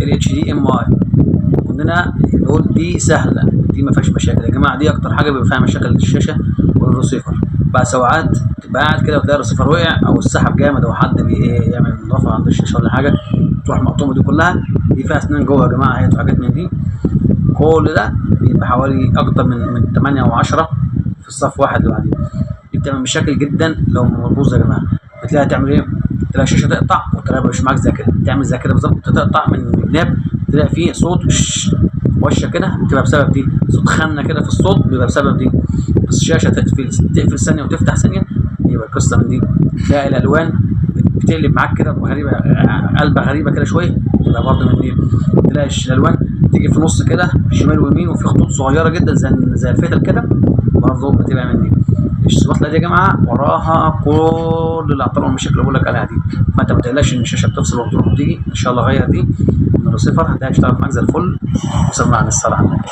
HDMI. عندنا نقول دي سهله، دي ما فيهاش مشاكل يا جماعه. دي اكتر حاجه بيبقى فيها مشاكل الشاشه والريسيفر بقى. ساعات تبقى قاعد كده وتلاقي الريسيفر وقع او السحب جامد او حد يعمل نظافه عند الشاشه ولا حاجه تروح مقطومه. دي كلها دي فيها اسنان جوه يا جماعه، هي حاجات من دي. كل ده بيبقى حوالي اكتر من 8 او 10 في الصف واحد اللي بعديه. دي بتعمل مشاكل جدا لو ملحوظه يا جماعه. بتلاقي تعمل ايه؟ تلاقي الشاشه تقطع وتلاقي مش معاك ذاكره، تعمل ذاكره بالظبط تقطع من الجناب، تلاقي فيه صوت وشه كده، بتبقى بسبب دي. صوت خنه كده في الصوت بيبقى بسبب دي. بس الشاشه تقفل ثانيه وتفتح ثانيه، يبقى القصه من دي. تلاقي الالوان بتقلب معاك كده غريبه، قلبه غريبه كده شويه، يبقى برضه من دي. تلاقي الالوان تيجي في النص كده شمال ويمين وفي خطوط صغيره جدا زي الفتل كده، برضه بتبقى من دي. الوصله دي يا جماعه وراها كل الاعطال والمشاكل اللي بقول لك عليها دي. فانت ما تقلقش ان الشاشه بتفصل وبتروح وتيجي، ان شاء الله غير دي من الريسيفر هتلاقيها اشتغلت معاك زي الفل. وصلنا عن الصلاه على النبي.